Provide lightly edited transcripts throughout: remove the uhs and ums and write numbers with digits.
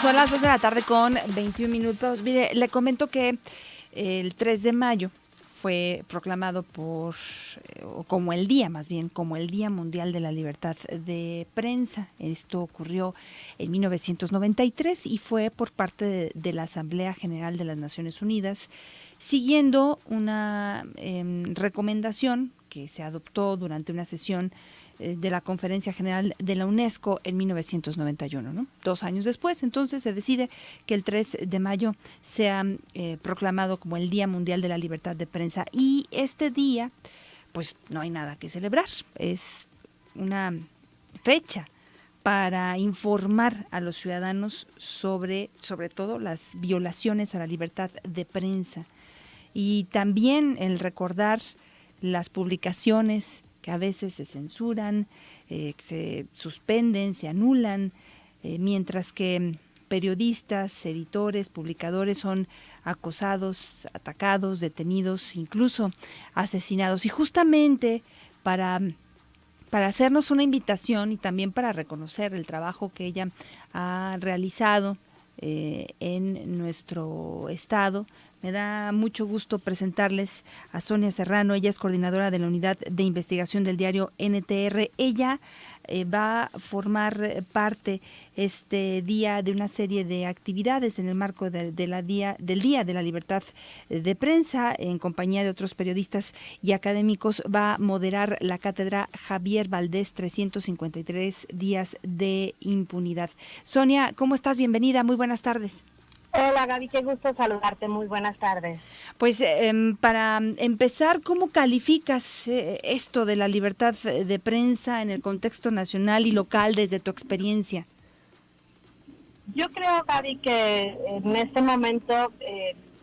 Son las 2 de la tarde con 21 minutos. Mire, le comento que el 3 de mayo fue proclamado o como el día, más bien, como el Día Mundial de la Libertad de Prensa. Esto ocurrió en 1993 y fue por parte de la Asamblea General de las Naciones Unidas, siguiendo una recomendación que se adoptó durante una sesión de la Conferencia General de la UNESCO en 1991, ¿no? 2 años después, entonces, se decide que el 3 de mayo sea proclamado como el Día Mundial de la Libertad de Prensa. Y este día, pues no hay nada que celebrar, es una fecha para informar a los ciudadanos sobre todo las violaciones a la libertad de prensa, y también el recordar las publicaciones que a veces se censuran, se suspenden, se anulan, mientras que periodistas, editores, publicadores son acosados, atacados, detenidos, incluso asesinados. Y justamente para hacernos una invitación y también para reconocer el trabajo que ella ha realizado en nuestro estado, me da mucho gusto presentarles a Sonia Serrano. Ella es coordinadora de la Unidad de Investigación del diario NTR. Ella va a formar parte este día de una serie de actividades en el marco del Día de la Libertad de Prensa, en compañía de otros periodistas y académicos. Va a moderar la cátedra Javier Valdés, 353 días de impunidad. Sonia, ¿cómo estás? Bienvenida, muy buenas tardes. Hola Gaby, qué gusto saludarte, muy buenas tardes. Pues para empezar, ¿cómo calificas esto de la libertad de prensa en el contexto nacional y local desde tu experiencia? Yo creo, Gaby, que en este momento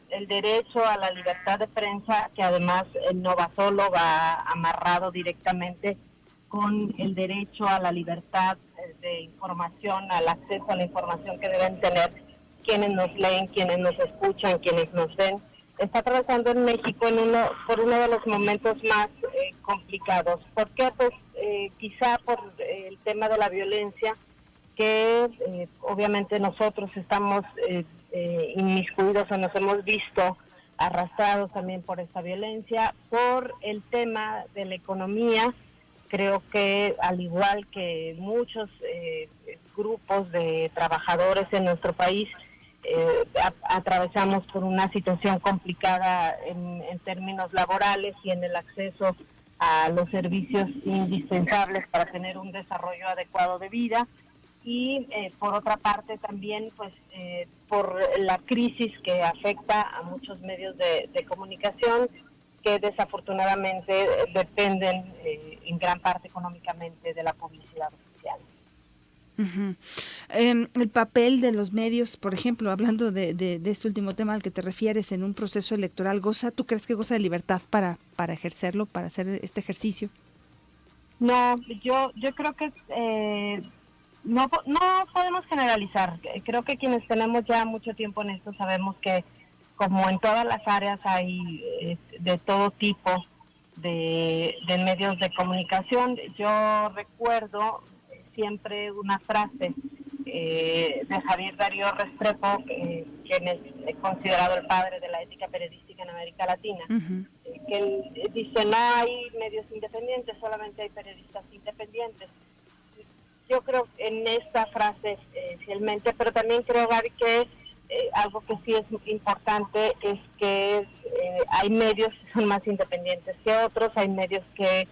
el derecho a la libertad de prensa, que además no va solo, va amarrado directamente con el derecho a la libertad de información, al acceso a la información que deben tener quienes nos leen, quienes nos escuchan, quienes nos ven, está atravesando en México por uno de los momentos más complicados. ¿Por qué? Pues quizá por el tema de la violencia, que obviamente nosotros estamos inmiscuidos o nos hemos visto arrastrados también por esta violencia, por el tema de la economía. Creo que al igual que muchos grupos de trabajadores en nuestro país, atravesamos por una situación complicada en términos laborales y en el acceso a los servicios indispensables para tener un desarrollo adecuado de vida. Y por otra parte también pues por la crisis que afecta a muchos medios de comunicación, que desafortunadamente dependen en gran parte económicamente de la publicidad oficial. Uh-huh. El papel de los medios, por ejemplo, hablando de este último tema al que te refieres, en un proceso electoral, ¿tú crees que goza de libertad para ejercerlo, para hacer este ejercicio? No, yo creo que no podemos generalizar. Creo que quienes tenemos ya mucho tiempo en esto sabemos que, como en todas las áreas, hay de todo tipo de medios de comunicación. Yo recuerdo siempre una frase de Javier Darío Restrepo, quien es considerado el padre de la ética periodística en América Latina, uh-huh. Que él dice: no hay medios independientes, solamente hay periodistas independientes. Yo creo en esta frase fielmente, pero también creo, Gaby, que algo que sí es importante es que hay medios que son más independientes que otros, hay medios que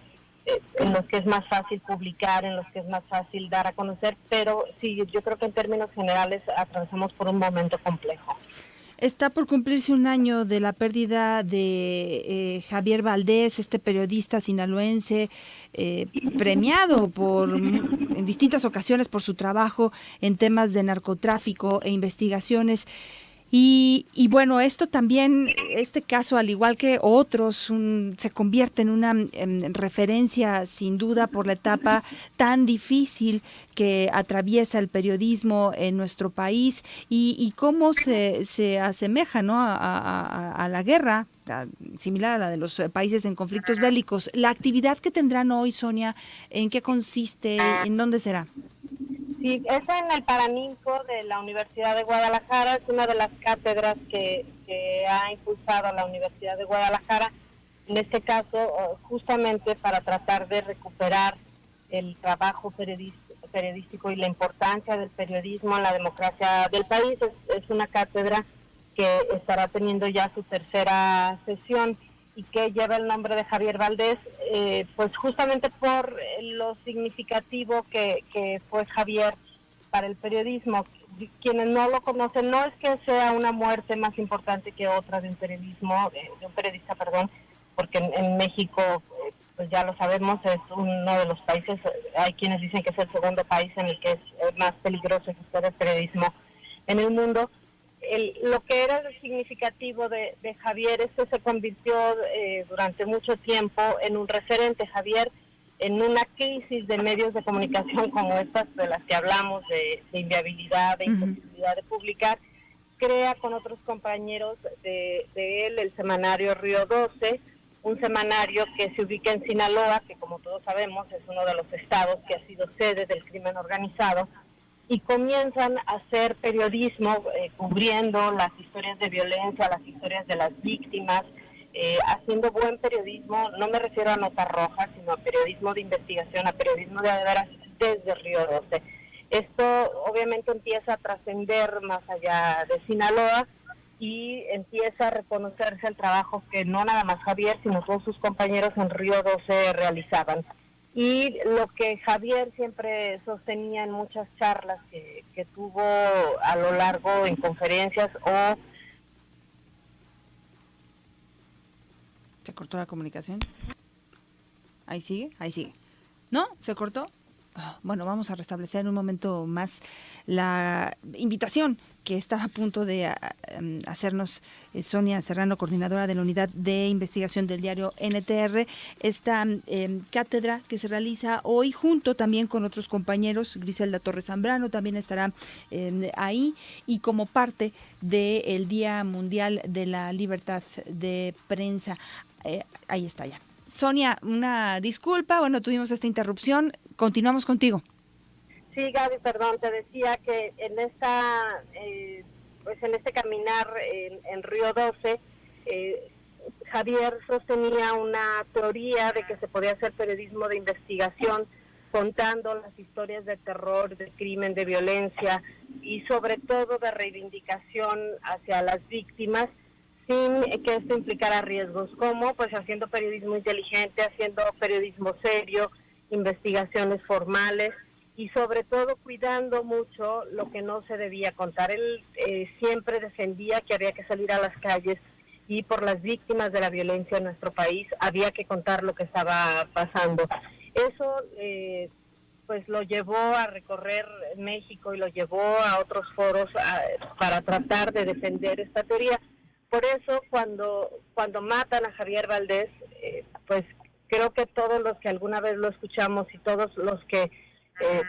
en los que es más fácil publicar, en los que es más fácil dar a conocer, pero sí, yo creo que en términos generales atravesamos por un momento complejo. Está por cumplirse 1 año de la pérdida de Javier Valdés, este periodista sinaloense, premiado en distintas ocasiones por su trabajo en temas de narcotráfico e investigaciones. Y bueno, esto también, este caso, al igual que otros, se convierte en una referencia sin duda por la etapa tan difícil que atraviesa el periodismo en nuestro país y cómo se asemeja, ¿no?, a la guerra, similar a la de los países en conflictos bélicos. La actividad que tendrán hoy, Sonia, ¿en qué consiste? ¿En dónde será? Sí, es en el Paraninfo de la Universidad de Guadalajara, es una de las cátedras que ha impulsado la Universidad de Guadalajara, en este caso justamente para tratar de recuperar el trabajo periodístico y la importancia del periodismo en la democracia del país. Es una cátedra que estará teniendo ya su tercera sesión y que lleva el nombre de Javier Valdés, pues justamente por lo significativo que fue Javier para el periodismo. Quienes no lo conocen, no es que sea una muerte más importante que otra de un periodista, porque en México, pues ya lo sabemos, es uno de los países, hay quienes dicen que es el segundo país en el que es más peligroso ejercer el periodismo en el mundo. Lo que era significativo de Javier es que se convirtió durante mucho tiempo en un referente. Javier, en una crisis de medios de comunicación como estas de las que hablamos, de inviabilidad, de imposibilidad de publicar, crea con otros compañeros de él el semanario Río 12, un semanario que se ubica en Sinaloa, que como todos sabemos es uno de los estados que ha sido sede del crimen organizado, y comienzan a hacer periodismo cubriendo las historias de violencia, las historias de las víctimas, haciendo buen periodismo. No me refiero a notas rojas, sino a periodismo de investigación, a periodismo de veras desde Río 12. Esto obviamente empieza a trascender más allá de Sinaloa y empieza a reconocerse el trabajo que no nada más Javier, sino todos sus compañeros en Río 12 realizaban. Y lo que Javier siempre sostenía en muchas charlas que tuvo a lo largo en conferencias o... ¿Se cortó la comunicación? Ahí sigue. ¿No? ¿Se cortó? Bueno, vamos a restablecer en un momento más la invitación que estaba a punto de hacernos Sonia Serrano, coordinadora de la Unidad de Investigación del diario NTR, esta cátedra que se realiza hoy junto también con otros compañeros. Griselda Torres Zambrano también estará ahí, y como parte del Día Mundial de la Libertad de Prensa. Ahí está ya. Sonia, una disculpa, bueno, tuvimos esta interrupción, continuamos contigo. Sí, Gaby, perdón, te decía que en este caminar en Río 12, Javier sostenía una teoría de que se podía hacer periodismo de investigación contando las historias de terror, de crimen, de violencia y sobre todo de reivindicación hacia las víctimas, sin que esto implicara riesgos, como pues haciendo periodismo inteligente, haciendo periodismo serio, investigaciones formales y sobre todo cuidando mucho lo que no se debía contar. Él siempre defendía que había que salir a las calles y por las víctimas de la violencia en nuestro país había que contar lo que estaba pasando. Eso pues lo llevó a recorrer México y lo llevó a otros foros para tratar de defender esta teoría. Por eso cuando matan a Javier Valdés, pues creo que todos los que alguna vez lo escuchamos y todos los que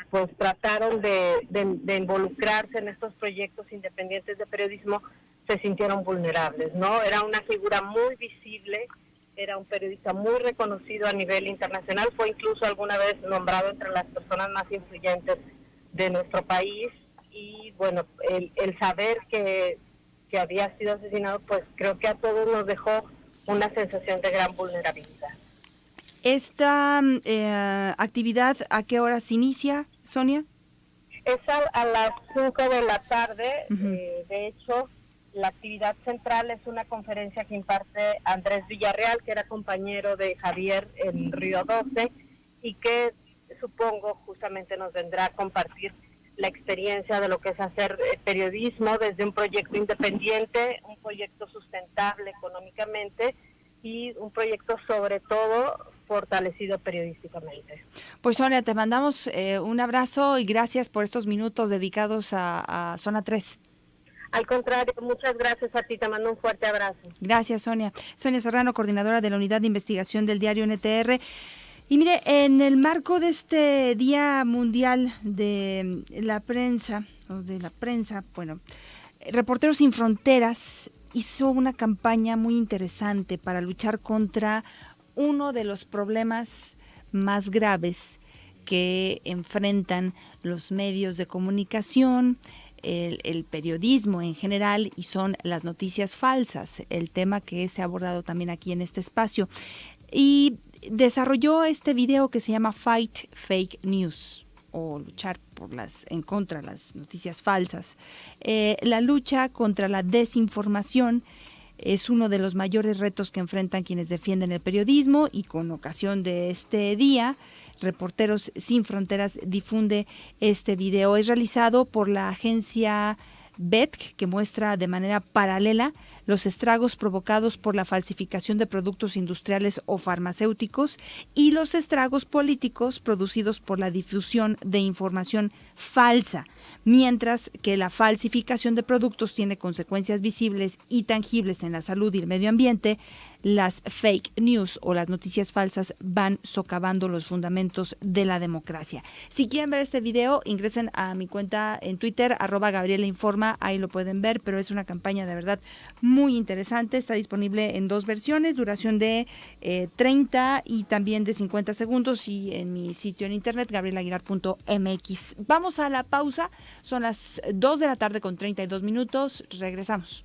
pues trataron de involucrarse en estos proyectos independientes de periodismo se sintieron vulnerables, ¿no? Era una figura muy visible, era un periodista muy reconocido a nivel internacional, fue incluso alguna vez nombrado entre las personas más influyentes de nuestro país y bueno, el saber que había sido asesinado, pues creo que a todos nos dejó una sensación de gran vulnerabilidad. ¿Esta actividad a qué horas inicia, Sonia? Es a las 5 de la tarde. De hecho, la actividad central es una conferencia que imparte Andrés Villarreal, que era compañero de Javier en Río 12 y que supongo justamente nos vendrá a compartir la experiencia de lo que es hacer periodismo desde un proyecto independiente, un proyecto sustentable económicamente y un proyecto sobre todo fortalecido periodísticamente. Pues Sonia, te mandamos un abrazo y gracias por estos minutos dedicados a Zona 3. Al contrario, muchas gracias a ti, te mando un fuerte abrazo. Gracias, Sonia. Sonia Serrano, coordinadora de la Unidad de Investigación del diario NTR. Y mire, en el marco de este Día Mundial de la Prensa, bueno, Reporteros Sin Fronteras hizo una campaña muy interesante para luchar contra uno de los problemas más graves que enfrentan los medios de comunicación, el periodismo en general, y son las noticias falsas, el tema que se ha abordado también aquí en este espacio. Y desarrolló este video que se llama Fight Fake News, o luchar en contra de las noticias falsas. La lucha contra la desinformación es uno de los mayores retos que enfrentan quienes defienden el periodismo, y con ocasión de este día, Reporteros Sin Fronteras difunde este video. Es realizado por la agencia BETC, que muestra de manera paralela los estragos provocados por la falsificación de productos industriales o farmacéuticos y los estragos políticos producidos por la difusión de información falsa, mientras que la falsificación de productos tiene consecuencias visibles y tangibles en la salud y el medio ambiente. Las fake news o las noticias falsas van socavando los fundamentos de la democracia. Si quieren ver este video, ingresen a mi cuenta en Twitter, @GabrielaInforma, ahí lo pueden ver, pero es una campaña de verdad muy interesante. Está disponible en 2 versiones, duración de 30 y también de 50 segundos, y en mi sitio en internet, gabrielaguilar.mx. Vamos a la pausa, son las 2 de la tarde con 32 minutos, regresamos.